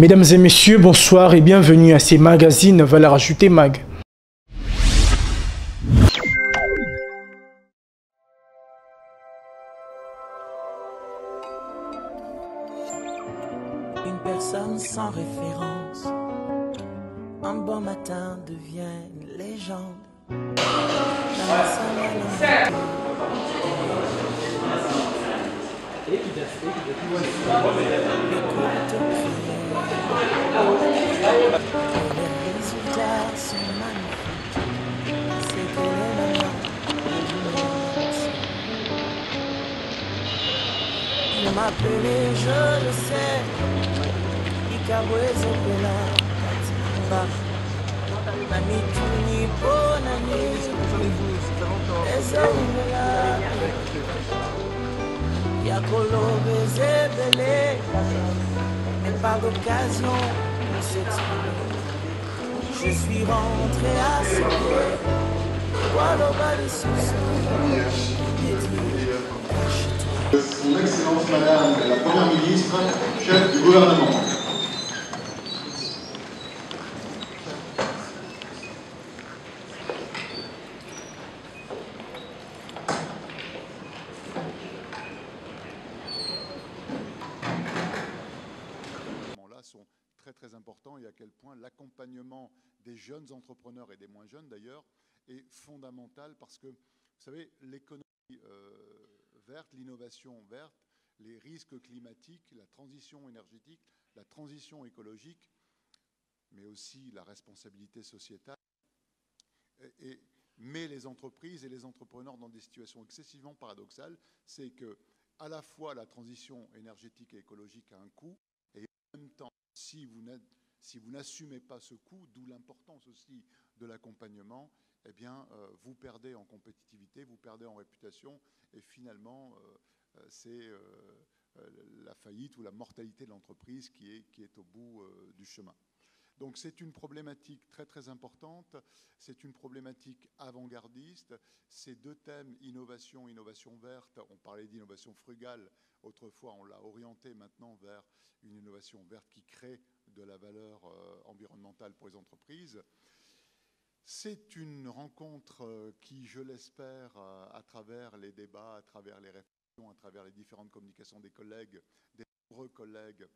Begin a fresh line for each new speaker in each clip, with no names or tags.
Mesdames et messieurs, bonsoir et bienvenue à ces magazines Valeur Ajoutée Mag.
Une personne sans référence, un bon matin devient une légende. Les résultats sont magnifiques. C'est qu'elle est maintenant il m'appelait, je le sais. Ikawezo pela katimba. Nani tuni bonani. Ezongela. Yakolo bezebele. Mais par l'occasion de s'exprimer, je suis rentré à ce pied. Voilà au bas du sous-sol.
Son Excellence Madame la Première Ministre, chef du gouvernement.
Sont très importants et à quel point l'accompagnement des jeunes entrepreneurs et des moins jeunes d'ailleurs est fondamental parce que, vous savez, l'économie verte, l'innovation verte, les risques climatiques, la transition énergétique, la transition écologique, mais aussi la responsabilité sociétale, met les entreprises et les entrepreneurs dans des situations excessivement paradoxales. C'est que à la fois la transition énergétique et écologique a un coût, et en même temps, si vous n'assumez pas ce coût, d'où l'importance aussi de l'accompagnement, eh bien, vous perdez en compétitivité, vous perdez en réputation, et finalement, c'est la faillite ou la mortalité de l'entreprise qui est au bout du chemin. Donc c'est une problématique très importante, c'est une problématique avant-gardiste. Ces deux thèmes, innovation verte, on parlait d'innovation frugale, autrefois on l'a orienté maintenant vers une innovation verte qui crée de la valeur environnementale pour les entreprises. C'est une rencontre qui, je l'espère, à travers les débats, à travers les réflexions, à travers les différentes communications des collègues, des nombreux collègues,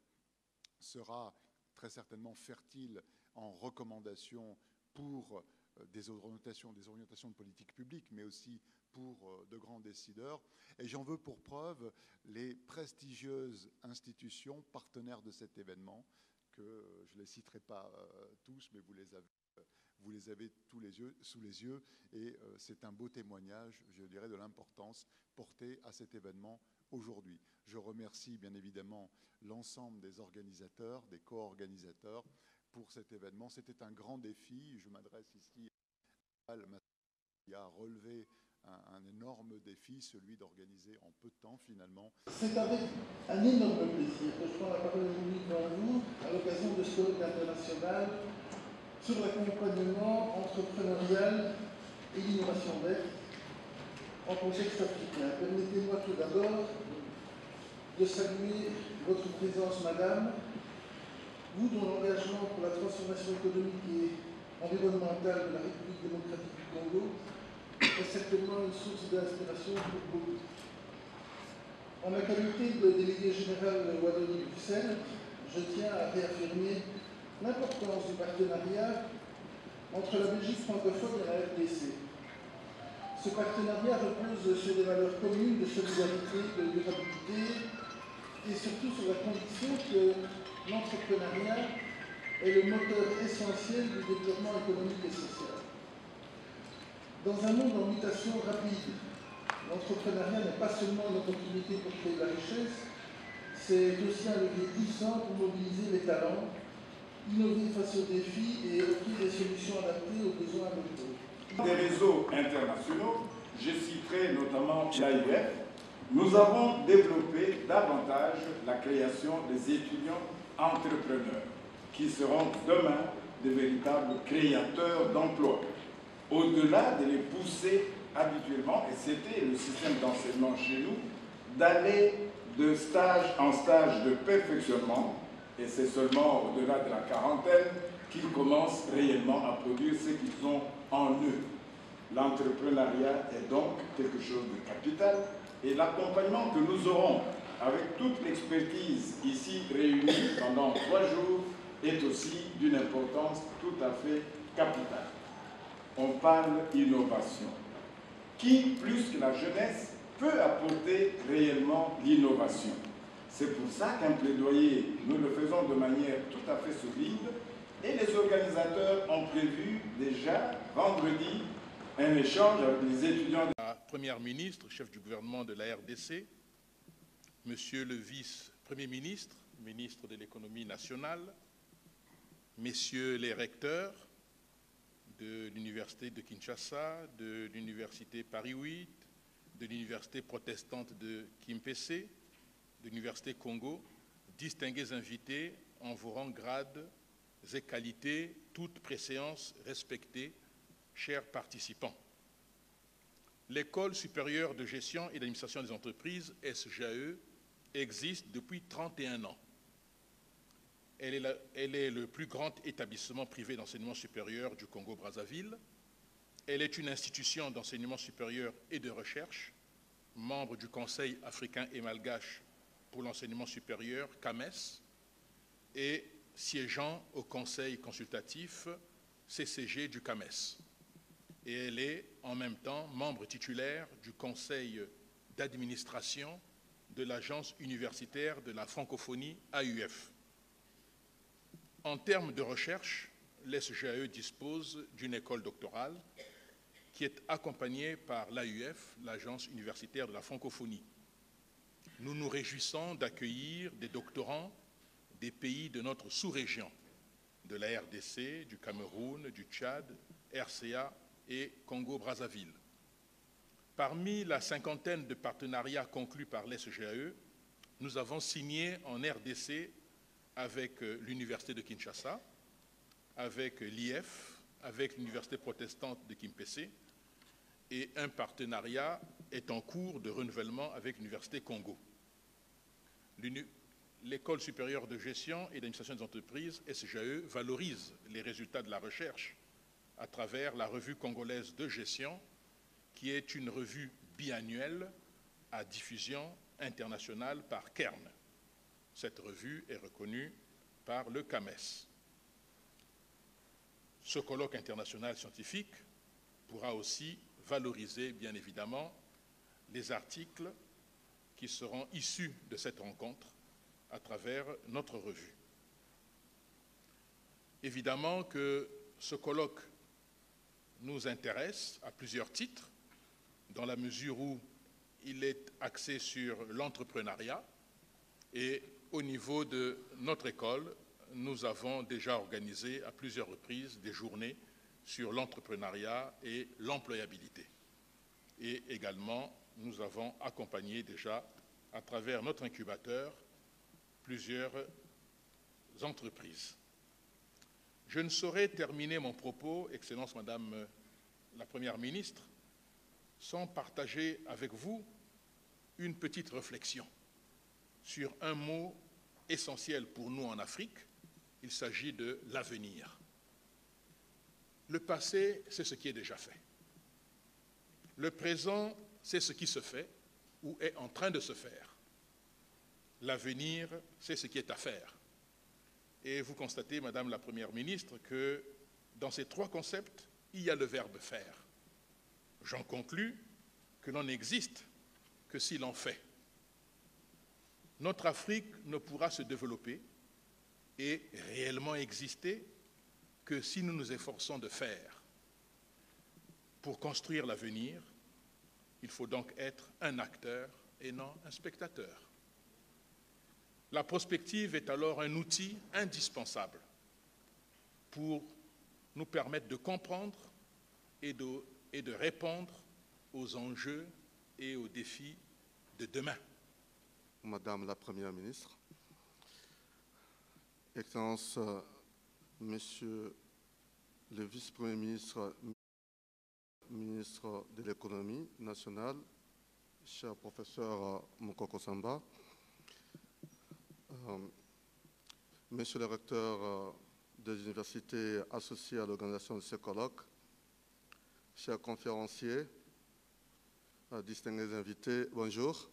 sera très certainement fertile en recommandations pour des orientations de politique publique, mais aussi pour de grands décideurs. Et j'en veux pour preuve les prestigieuses institutions partenaires de cet événement, que je ne les citerai pas tous, mais vous les avez sous les yeux, et c'est un beau témoignage, je dirais, de l'importance portée à cet événement aujourd'hui. Je remercie bien évidemment l'ensemble des organisateurs, des co-organisateurs pour cet événement. C'était un grand défi. Je m'adresse ici à Al qui a relevé un énorme défi, celui d'organiser en peu de temps finalement.
C'est avec un énorme plaisir que je prends la parole aujourd'hui devant vous à l'occasion de ce colloque international sur l'accompagnement entrepreneurial et l'innovation verte en contexte africain. Permettez-moi tout d'abord de saluer votre présence, Madame, vous dont l'engagement pour la transformation économique et environnementale de la République démocratique du Congo est certainement une source d'inspiration pour beaucoup. En ma qualité de délégué général de Wallonie-Bruxelles, je tiens à réaffirmer l'importance du partenariat entre la Belgique francophone et la RDC. Ce partenariat repose sur des valeurs communes de solidarité, de durabilité et surtout sur la conviction que l'entrepreneuriat est le moteur essentiel du développement économique et social. Dans un monde en mutation rapide, l'entrepreneuriat n'est pas seulement une opportunité pour créer de la richesse, c'est aussi un levier puissant pour mobiliser les talents, innover face aux défis et offrir des solutions adaptées aux besoins locaux.
Des réseaux internationaux, je citerai notamment l'AIF, nous avons développé davantage la création des étudiants entrepreneurs qui seront demain de véritables créateurs d'emplois. Au-delà de les pousser habituellement, et c'était le système d'enseignement chez nous, d'aller de stage en stage de perfectionnement Et c'est seulement au-delà de la quarantaine qu'ils commencent réellement à produire ce qu'ils ont en eux. L'entrepreneuriat est donc quelque chose de capital et l'accompagnement que nous aurons avec toute l'expertise ici réunie pendant 3 jours est aussi d'une importance tout à fait capitale. On parle innovation. Qui, plus que la jeunesse, peut apporter réellement l'innovation? C'est pour ça qu'un plaidoyer, nous le faisons de manière tout à fait solide et les organisateurs ont prévu déjà vendredi un échange avec les étudiants.
La Première ministre, chef du gouvernement de la RDC, Monsieur le vice-premier ministre, ministre de l'économie nationale, Messieurs les recteurs de l'Université de Kinshasa, de l'Université Paris 8, de l'Université protestante de Kimpese, de l'Université Congo, distingués invités en vos rangs, grades et qualités, toutes préséances respectées, chers participants. L'École supérieure de gestion et d'administration des entreprises, SGAE, existe depuis 31 ans. Elle est le plus grand établissement privé d'enseignement supérieur du Congo-Brazzaville. Elle est une institution d'enseignement supérieur et de recherche, membre du Conseil africain et malgache pour l'enseignement supérieur, CAMES, et siégeant au Conseil consultatif CCG du CAMES. Et elle est en même temps membre titulaire du Conseil d'administration de l'Agence universitaire de la francophonie AUF. En termes de recherche, l'SGAE dispose d'une école doctorale qui est accompagnée par l'AUF, l'Agence universitaire de la francophonie. Nous nous réjouissons d'accueillir des doctorants des pays de notre sous-région, de la RDC, du Cameroun, du Tchad, RCA et Congo-Brazzaville. Parmi la cinquantaine de partenariats conclus par l'SGAE, nous avons signé en RDC avec l'Université de Kinshasa, avec l'IF, avec l'Université protestante de Kimpese, et un partenariat est en cours de renouvellement avec l'Université Congo. L'École supérieure de gestion et d'administration des entreprises, SGAE, valorise les résultats de la recherche à travers la revue congolaise de gestion, qui est une revue biannuelle à diffusion internationale par Kern. Cette revue est reconnue par le CAMES. Ce colloque international scientifique pourra aussi valoriser, bien évidemment, les articles qui seront issus de cette rencontre à travers notre revue. Évidemment que ce colloque nous intéresse à plusieurs titres, dans la mesure où il est axé sur l'entrepreneuriat et au niveau de notre école, nous avons déjà organisé à plusieurs reprises des journées sur l'entrepreneuriat et l'employabilité. Et également, nous avons accompagné déjà, à travers notre incubateur, plusieurs entreprises. Je ne saurais terminer mon propos, Excellence Madame la Première ministre, sans partager avec vous une petite réflexion sur un mot essentiel pour nous en Afrique. Il s'agit de l'avenir. Le passé, c'est ce qui est déjà fait. Le présent, c'est ce qui se fait ou est en train de se faire. L'avenir, c'est ce qui est à faire. Et vous constatez, Madame la Première ministre, que dans ces 3 concepts, il y a le verbe faire. J'en conclus que l'on n'existe que si l'on fait. Notre Afrique ne pourra se développer et réellement exister que si nous nous efforçons de faire. Pour construire l'avenir, il faut donc être un acteur et non un spectateur. La prospective est alors un outil indispensable pour nous permettre de comprendre et de répondre aux enjeux et aux défis de demain.
Madame la Première ministre, Excellence, Monsieur le Vice-Premier ministre, ministre de l'Économie nationale, cher professeur Mokoko Samba, Monsieur le recteur des universités associées à l'organisation de ce colloque, chers conférenciers, distingués invités, bonjour.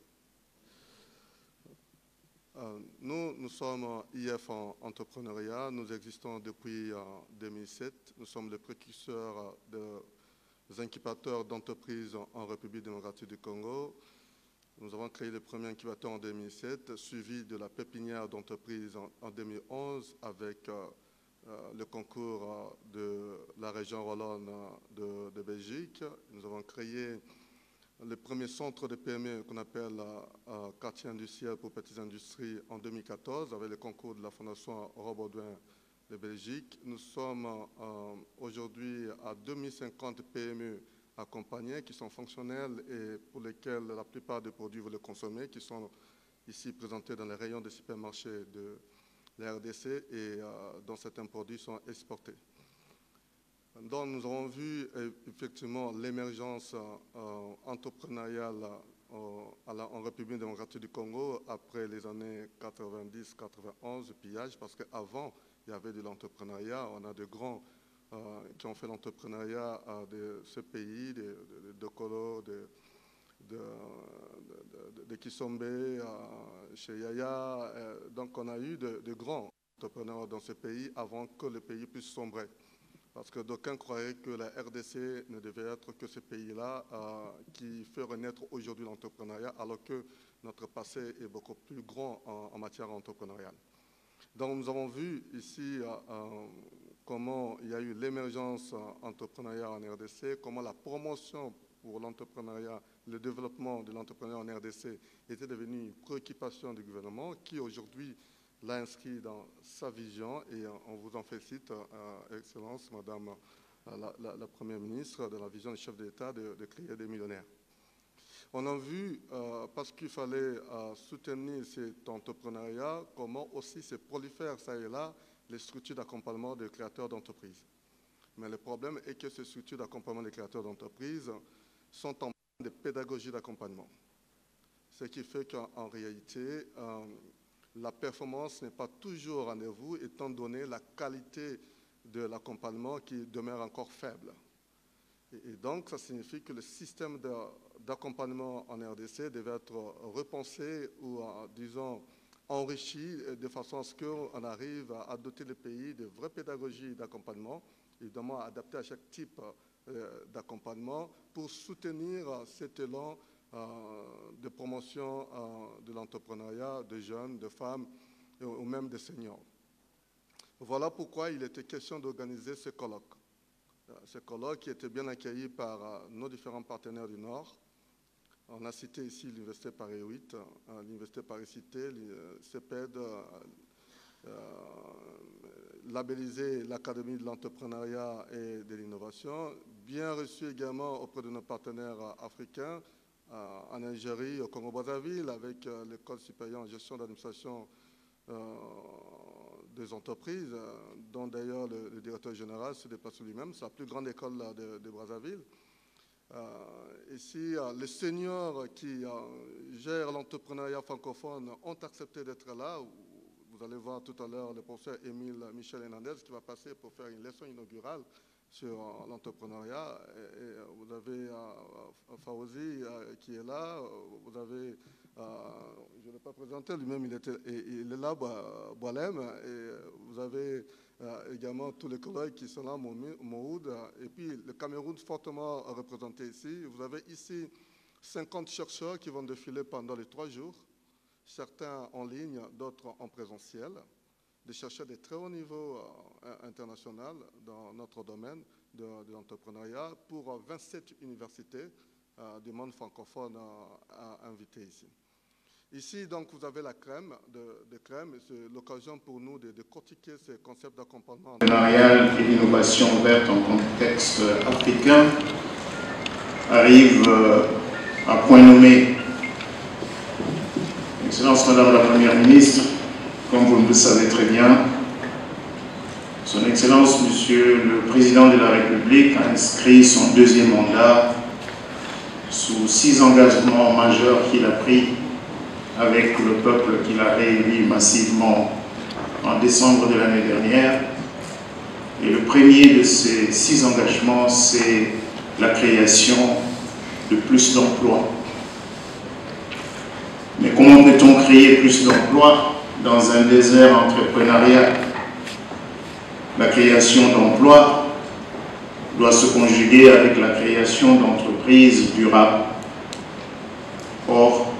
Nous sommes IF en entrepreneuriat, nous existons depuis 2007, nous sommes les précurseurs des incubateurs d'entreprises en République démocratique du Congo. Nous avons créé le premier incubateur en 2007, suivi de la pépinière d'entreprises en 2011 avec le concours de la région wallonne de Belgique. Nous avons créé le premier centre de PME qu'on appelle quartier industriel pour petites industries en 2014 avec le concours de la Fondation Robert-Baudouin de Belgique. Nous sommes aujourd'hui à 2050 PME accompagnées qui sont fonctionnelles et pour lesquelles la plupart des produits vous les consommer, qui sont ici présentés dans les rayons des supermarchés de la RDC et dont certains produits sont exportés. Donc, nous avons vu effectivement l'émergence entrepreneuriale en République démocratique du Congo après les années 90-91, le pillage, parce qu'avant, il y avait de l'entrepreneuriat. On a de grands qui ont fait l'entrepreneuriat de ce pays, de Kolo, de Kisombe, chez Yaya. Donc, on a eu de grands entrepreneurs dans ce pays avant que le pays puisse sombrer. Parce que d'aucuns croyaient que la RDC ne devait être que ce pays-là qui fait renaître aujourd'hui l'entrepreneuriat, alors que notre passé est beaucoup plus grand en matière entrepreneuriale. Donc nous avons vu ici comment il y a eu l'émergence entrepreneuriale en RDC, comment la promotion pour l'entrepreneuriat, le développement de l'entrepreneuriat en RDC était devenu une préoccupation du gouvernement qui aujourd'hui l'a inscrit dans sa vision et on vous en félicite, Excellence, Madame la Première ministre, de la vision du chef de l'État de créer des millionnaires. On a vu, parce qu'il fallait soutenir cet entrepreneuriat, comment aussi se prolifèrent ça et là les structures d'accompagnement des créateurs d'entreprises. Mais le problème est que ces structures d'accompagnement des créateurs d'entreprises sont en de pédagogie d'accompagnement. Ce qui fait qu'en réalité, la performance n'est pas toujours au rendez-vous, étant donné la qualité de l'accompagnement qui demeure encore faible. Et donc, ça signifie que le système d'accompagnement en RDC devait être repensé ou, disons, enrichi de façon à ce qu'on arrive à doter le pays de vraies pédagogies d'accompagnement, évidemment adaptées à chaque type d'accompagnement pour soutenir cet élan de promotion de l'entrepreneuriat de jeunes, de femmes ou même de seniors. Voilà pourquoi il était question d'organiser ce colloque. Ce colloque qui était bien accueilli par nos différents partenaires du Nord. On a cité ici l'Université Paris 8, l'Université Paris Cité, le CEPED, labellisé l'Académie de l'entrepreneuriat et de l'innovation, bien reçu également auprès de nos partenaires africains, en Algérie, au Congo-Brazzaville, avec l'École supérieure en gestion d'administration des entreprises, dont d'ailleurs le directeur général se déplace lui-même. C'est la plus grande école de Brazzaville. Ici, les seniors qui gèrent l'entrepreneuriat francophone ont accepté d'être là. Vous allez voir tout à l'heure le professeur Émile Michel Hernandez qui va passer pour faire une leçon inaugurale sur l'entrepreneuriat. Vous avez Fawzi qui est là, vous avez, je ne l'ai pas présenté, lui-même il est là, Boalem, et vous avez également tous les collègues qui sont là, Mouhoud, et puis le Cameroun fortement représenté ici. Vous avez ici 50 chercheurs qui vont défiler pendant les 3 jours, certains en ligne, d'autres en présentiel, des chercheurs de très haut niveau international dans notre domaine de l'entrepreneuriat pour 27 universités du monde francophone invitées ici. Ici, donc, vous avez la crème de crème. C'est l'occasion pour nous de décortiquer ces concepts d'accompagnement.
L'entrepreneuriat et l'innovation verte en contexte africain arrive à point nommé. Excellence Madame la Première ministre, comme vous le savez très bien, Son Excellence Monsieur le Président de la République a inscrit son 2e mandat sous 6 engagements majeurs qu'il a pris avec le peuple qu'il a réélu massivement
en décembre de l'année dernière. Et le premier de ces 6 engagements, c'est la création de plus d'emplois. Mais comment peut-on créer plus d'emplois dans un désert entrepreneurial? La création d'emplois doit se conjuguer avec la création d'entreprises durables. Or,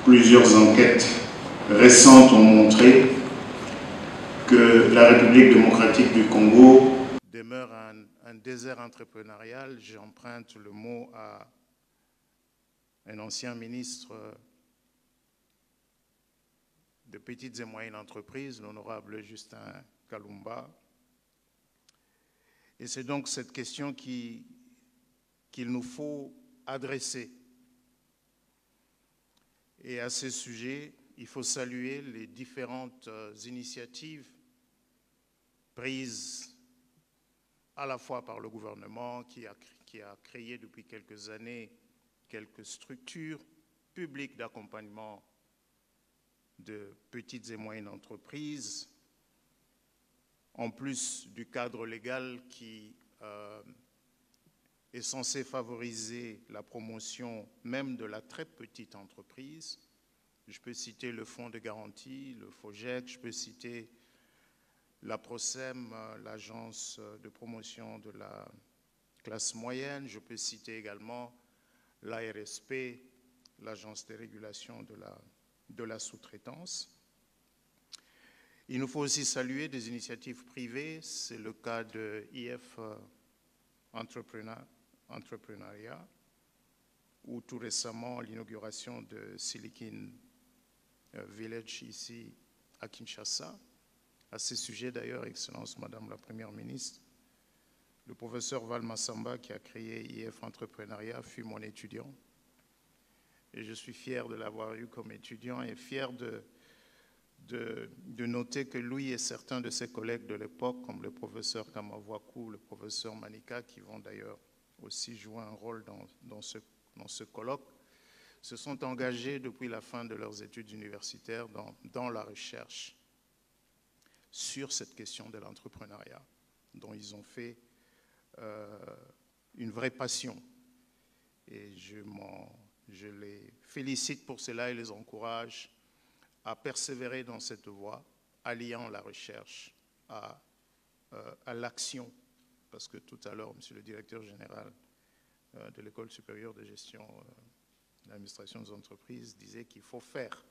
plusieurs enquêtes récentes ont montré que la République démocratique du Congo demeure un désert entrepreneurial. J'emprunte le mot à un ancien ministre de petites et moyennes entreprises, l'honorable Justin Kalumba. Et c'est donc cette question qu'il nous faut adresser. Et à ce sujet, il faut saluer les différentes initiatives prises à la fois par le gouvernement qui a créé depuis quelques années quelques structures publiques d'accompagnement de petites et moyennes entreprises, en plus du cadre légal qui est censé favoriser la promotion même de la très petite entreprise. Je peux citer le Fonds de garantie, le FOGEC, je peux citer la PROSEM, l'Agence de promotion de la classe moyenne, je peux citer également l'ARSP, l'Agence de régulation de la sous-traitance. Il nous faut aussi saluer des initiatives privées, c'est le cas de IF Entrepreneuriat, ou tout récemment l'inauguration de Silicon Village ici à Kinshasa. À ce sujet d'ailleurs, Excellence Madame la Première ministre, le professeur Val Massamba qui a créé IF Entrepreneuriat fut mon étudiant. Et je suis fier de l'avoir eu comme étudiant et fier de noter que lui et certains de ses collègues de l'époque, comme le professeur Kamavwaku, le professeur Manika, qui vont d'ailleurs aussi jouer un rôle dans ce colloque, se sont engagés depuis la fin de leurs études universitaires dans la recherche sur cette question de l'entrepreneuriat, dont ils ont fait une vraie passion. Et je les félicite pour cela et les encourage à persévérer dans cette voie, alliant la recherche à l'action. Parce que tout à l'heure, Monsieur le directeur général de l'École supérieure de gestion de l'administration des entreprises disait qu'il faut faire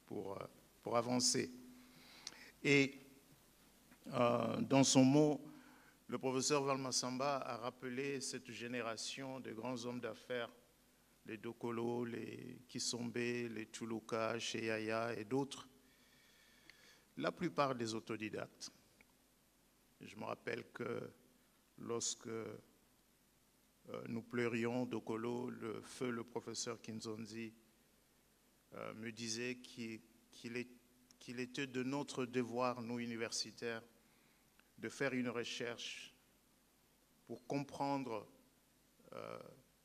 pour avancer. Et dans son mot, le professeur Val Massamba a rappelé cette génération de grands hommes d'affaires, les Dokolo, les Kisombe, les Tuluka, Sheyaya et d'autres, la plupart des autodidactes. Je me rappelle que lorsque nous pleurions Dokolo, le professeur Kinzonzi me disait qu'il était de notre devoir, nous universitaires, de faire une recherche pour comprendre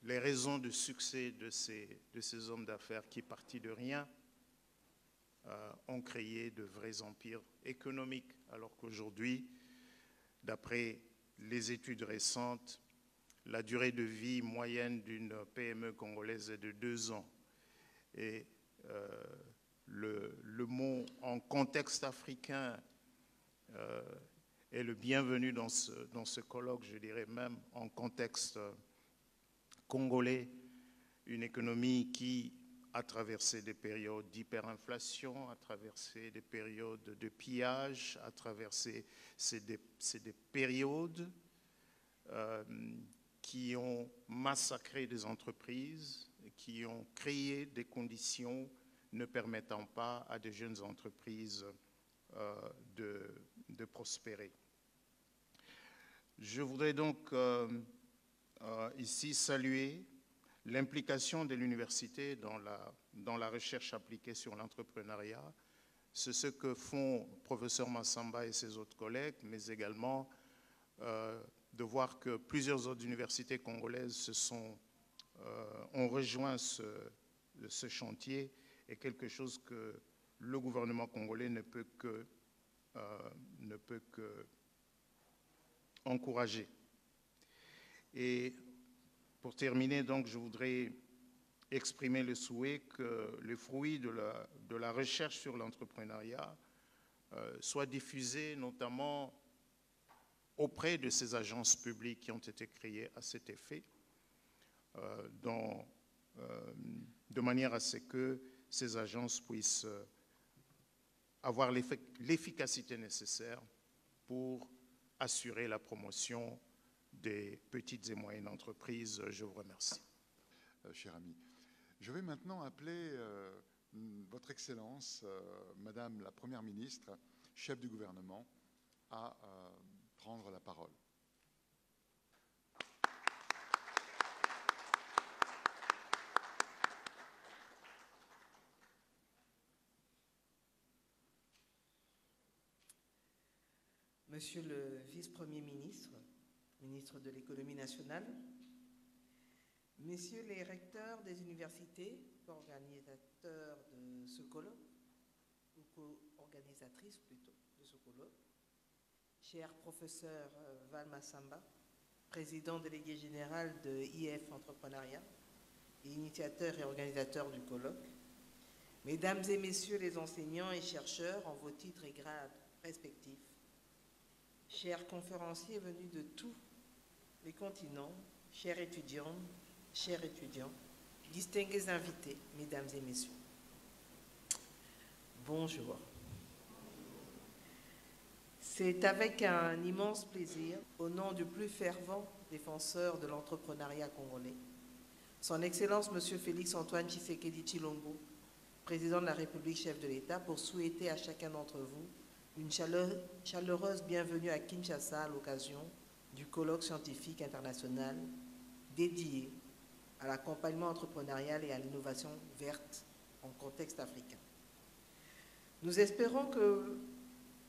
les raisons de succès de ces hommes d'affaires qui, partis de rien, ont créé de vrais empires économiques, alors qu'aujourd'hui, d'après les études récentes, la durée de vie moyenne d'une PME congolaise est de 2 ans. Et le mot en contexte africain est le bienvenu dans ce colloque, je dirais même en contexte congolais, une économie qui a traversé des périodes d'hyperinflation, a traversé des périodes de pillage, a traversé des périodes qui ont massacré des entreprises, qui ont créé des conditions ne permettant pas à des jeunes entreprises de prospérer. Je voudrais donc ici saluer l'implication de l'université dans la recherche appliquée sur l'entrepreneuriat. C'est ce que font le professeur Massamba et ses autres collègues, mais également de voir que plusieurs autres universités congolaises ont rejoint ce chantier est quelque chose que le gouvernement congolais ne peut que ne peut que encourager. Et pour terminer, donc, je voudrais exprimer le souhait que les fruits de la recherche sur l'entrepreneuriat soient diffusés notamment auprès de ces agences publiques qui ont été créées à cet effet, de manière à ce que ces agences puissent avoir l'efficacité nécessaire pour assurer la promotion des petites et moyennes entreprises. Je vous remercie.
Cher ami, je vais maintenant appeler Votre Excellence, Madame la Première ministre, chef du gouvernement, à prendre la parole.
Monsieur le vice-premier ministre, ministre de l'économie nationale, messieurs les recteurs des universités, co-organisateurs de ce colloque, ou co-organisatrices plutôt de ce colloque, cher professeur Val Massamba, président délégué général de IF Entrepreneuriat et initiateur et organisateur du colloque, mesdames et messieurs les enseignants et chercheurs en vos titres et grades respectifs, chers conférenciers venus de tous les continents, chers étudiants, distingués invités, mesdames et messieurs. Bonjour. C'est avec un immense plaisir, au nom du plus fervent défenseur de l'entrepreneuriat congolais, Son Excellence M. Félix-Antoine Tshisekedi Tshilombo, président de la République, chef de l'État, pour souhaiter à chacun d'entre vous une chaleureuse bienvenue à Kinshasa à l'occasion du colloque scientifique international dédié à l'accompagnement entrepreneurial et à l'innovation verte en contexte africain. Nous espérons que,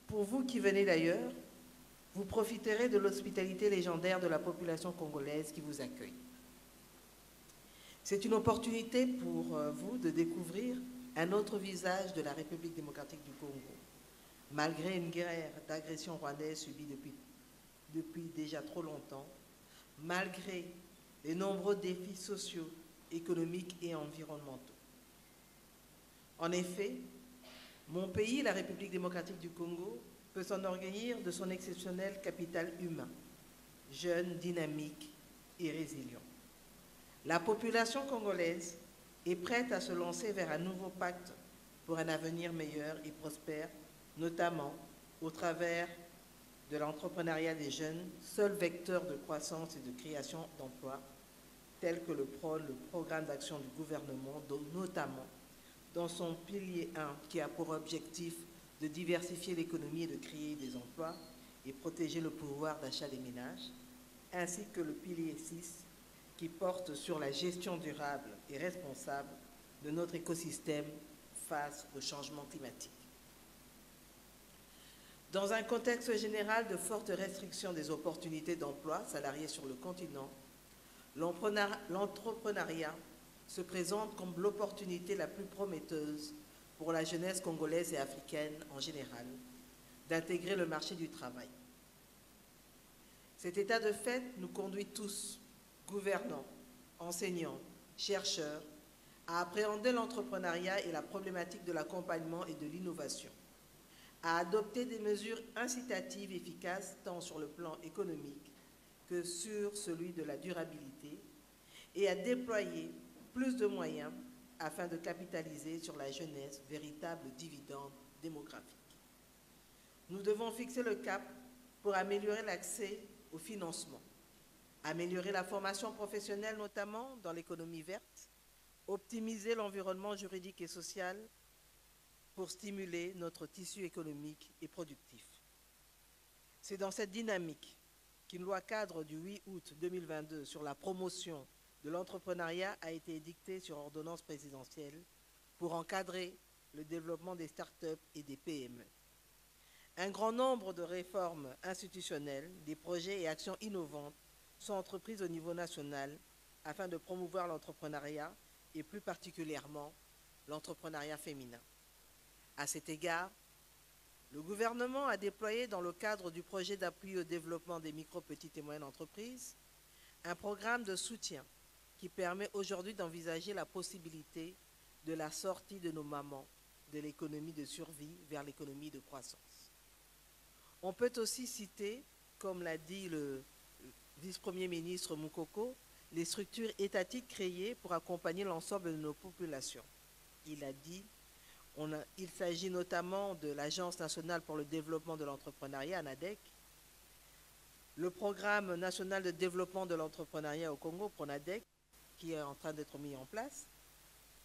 pour vous qui venez d'ailleurs, vous profiterez de l'hospitalité légendaire de la population congolaise qui vous accueille. C'est une opportunité pour vous de découvrir un autre visage de la République démocratique du Congo, malgré une guerre d'agression rwandaise subie depuis déjà trop longtemps, malgré les nombreux défis sociaux, économiques et environnementaux. En effet, mon pays, la République démocratique du Congo, peut s'enorgueillir de son exceptionnel capital humain, jeune, dynamique et résilient. La population congolaise est prête à se lancer vers un nouveau pacte pour un avenir meilleur et prospère, notamment au travers de l'entrepreneuriat des jeunes, seul vecteur de croissance et de création d'emplois, tel que le prône le programme d'action du gouvernement, notamment dans son pilier 1, qui a pour objectif de diversifier l'économie et de créer des emplois et protéger le pouvoir d'achat des ménages, ainsi que le pilier 6, qui porte sur la gestion durable et responsable de notre écosystème face au changement climatique. Dans un contexte général de forte restriction des opportunités d'emploi salariés sur le continent, l'entrepreneuriat se présente comme l'opportunité la plus prometteuse pour la jeunesse congolaise et africaine en général d'intégrer le marché du travail. Cet état de fait nous conduit tous, gouvernants, enseignants, chercheurs, à appréhender l'entrepreneuriat et la problématique de l'accompagnement et de l'innovation, à adopter des mesures incitatives efficaces tant sur le plan économique que sur celui de la durabilité et à déployer plus de moyens afin de capitaliser sur la jeunesse, véritable dividende démographique. Nous devons fixer le cap pour améliorer l'accès au financement, améliorer la formation professionnelle, notamment dans l'économie verte, optimiser l'environnement juridique et social pour stimuler notre tissu économique et productif. C'est dans cette dynamique qu'une loi cadre du 8 août 2022 sur la promotion de l'entrepreneuriat a été édictée sur ordonnance présidentielle pour encadrer le développement des start-up et des PME. Un grand nombre de réformes institutionnelles, des projets et actions innovantes sont entreprises au niveau national afin de promouvoir l'entrepreneuriat et plus particulièrement l'entrepreneuriat féminin. À cet égard, Le gouvernement a déployé dans le cadre du projet d'appui au développement des micro, petites et moyennes entreprises un programme de soutien qui permet aujourd'hui d'envisager la possibilité de la sortie de nos mamans de l'économie de survie vers l'économie de croissance. On peut aussi citer, comme l'a dit le vice-premier ministre Moukoko, les structures étatiques créées pour accompagner l'ensemble de nos populations. Il a dit, il s'agit notamment de l'Agence nationale pour le développement de l'entrepreneuriat, ANADEC, le Programme national de développement de l'entrepreneuriat au Congo, PRONADEC, qui est en train d'être mis en place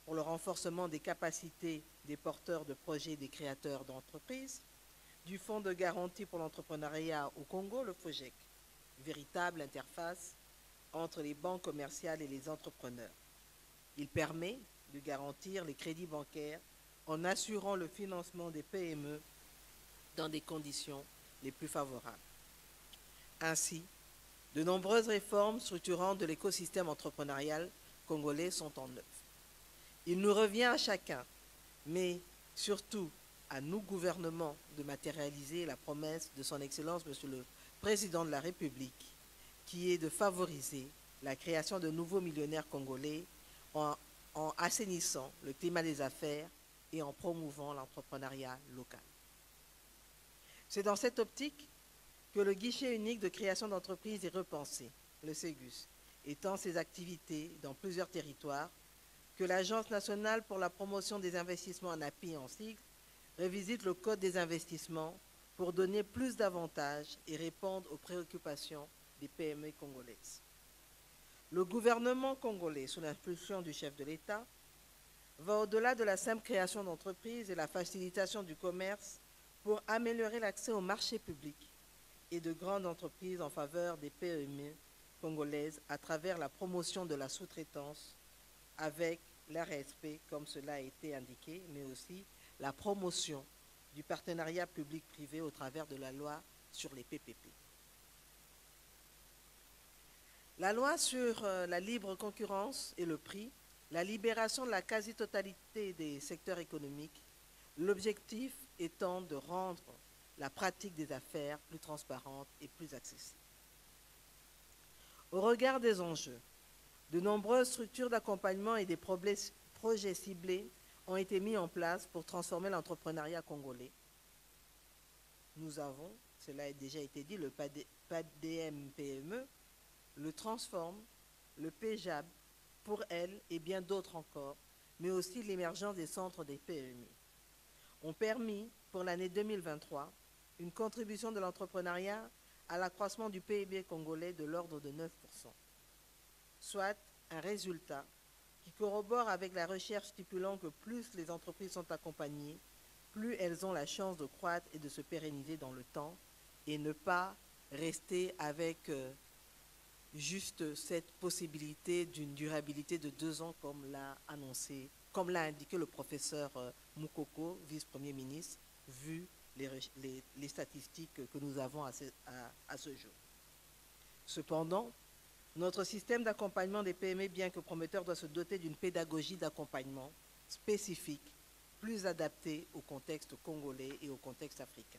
pour le renforcement des capacités des porteurs de projets et des créateurs d'entreprises, du Fonds de garantie pour l'entrepreneuriat au Congo, le FOGEC, véritable interface entre les banques commerciales et les entrepreneurs. Il permet de garantir les crédits bancaires en assurant le financement des PME dans des conditions les plus favorables. Ainsi, de nombreuses réformes structurantes de l'écosystème entrepreneurial congolais sont en œuvre. Il nous revient à chacun, mais surtout à nous, gouvernements, de matérialiser la promesse de son Excellence, Monsieur le Président de la République, qui est de favoriser la création de nouveaux millionnaires congolais en assainissant le climat des affaires et en promouvant l'entrepreneuriat local. C'est dans cette optique que le guichet unique de création d'entreprises est repensé, le Ségus, étend ses activités dans plusieurs territoires, que l'Agence nationale pour la promotion des investissements, ANAPI en sigle, révisite le Code des investissements pour donner plus d'avantages et répondre aux préoccupations des PME congolaises. Le gouvernement congolais, sous l'impulsion du chef de l'État, va au-delà de la simple création d'entreprises et la facilitation du commerce pour améliorer l'accès au marché public et de grandes entreprises en faveur des PME congolaises à travers la promotion de la sous-traitance avec l'RSP, comme cela a été indiqué, mais aussi la promotion du partenariat public-privé au travers de la loi sur les PPP. La loi sur la libre concurrence et le prix, la libération de la quasi-totalité des secteurs économiques, l'objectif étant de rendre la pratique des affaires plus transparente et plus accessible. Au regard des enjeux, de nombreuses structures d'accompagnement et des projets ciblés ont été mis en place pour transformer l'entrepreneuriat congolais. Nous avons, cela a déjà été dit, le PADM-PME, le Transform, le PJAB, pour elle et bien d'autres encore, mais aussi l'émergence des centres des PME, ont permis, pour l'année 2023, une contribution de l'entrepreneuriat à l'accroissement du PIB congolais de l'ordre de 9%, soit un résultat qui corrobore avec la recherche stipulant que plus les entreprises sont accompagnées, plus elles ont la chance de croître et de se pérenniser dans le temps et ne pas rester avec juste cette possibilité d'une durabilité de 2 ans comme l'a annoncé, comme l'a indiqué le professeur Moukoko, vice-premier ministre, vu les statistiques que nous avons à ce jour. Cependant, notre système d'accompagnement des PME, bien que prometteur, doit se doter d'une pédagogie d'accompagnement spécifique, plus adaptée au contexte congolais et au contexte africain.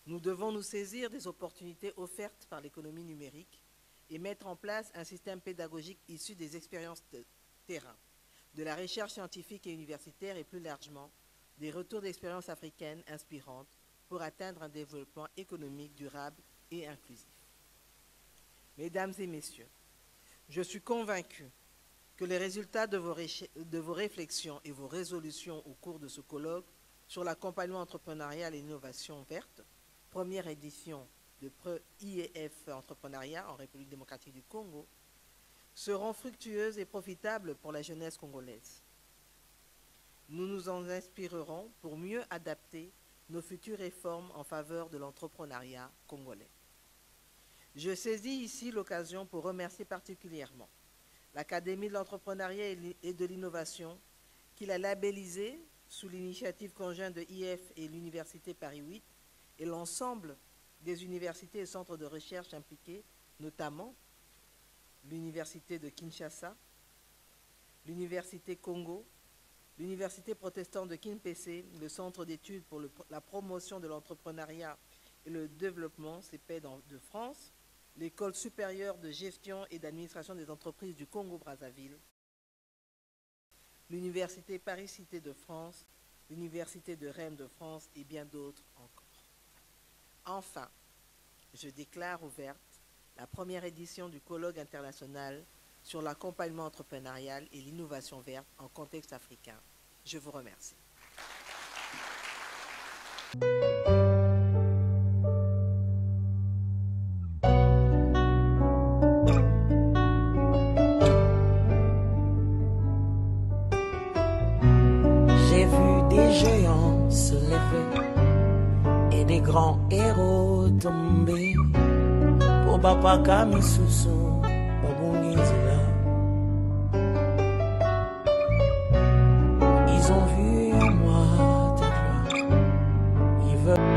Nous devons nous saisir des opportunités offertes par l'économie numérique et mettre en place un système pédagogique issu des expériences de terrain, de la recherche scientifique et universitaire et plus largement des retours d'expériences africaines inspirantes pour atteindre un développement économique durable et inclusif. Mesdames et messieurs, je suis convaincu que les résultats de vos réflexions et vos résolutions au cours de ce colloque sur l'accompagnement entrepreneurial et l'innovation verte, première édition de IEF Entrepreneuriat en République démocratique du Congo, seront fructueuses et profitables pour la jeunesse congolaise. Nous nous en inspirerons pour mieux adapter nos futures réformes en faveur de l'entrepreneuriat congolais. Je saisis ici l'occasion pour remercier particulièrement l'Académie de l'entrepreneuriat et de l'innovation qui l'a labellisée sous l'initiative conjointe de IEF et l'Université Paris 8 et l'ensemble des universités et centres de recherche impliqués, notamment l'Université de Kinshasa, l'Université Congo, l'Université protestante de Kimpese, le Centre d'études pour la promotion de l'entrepreneuriat et le développement, CEPED de France, l'École supérieure de gestion et d'administration des entreprises du Congo-Brazzaville, l'Université Paris-Cité de France, l'Université de Rennes de France et bien d'autres encore. Enfin, je déclare ouverte la première édition du colloque international sur l'accompagnement entrepreneurial et l'innovation verte en contexte africain. Je vous remercie.
J'ai vu des géants se lever et des grands héros tomber. Pour Papa Kamisusu, Babungizila. Ils ont vu en moi ta joie. Ils veulent.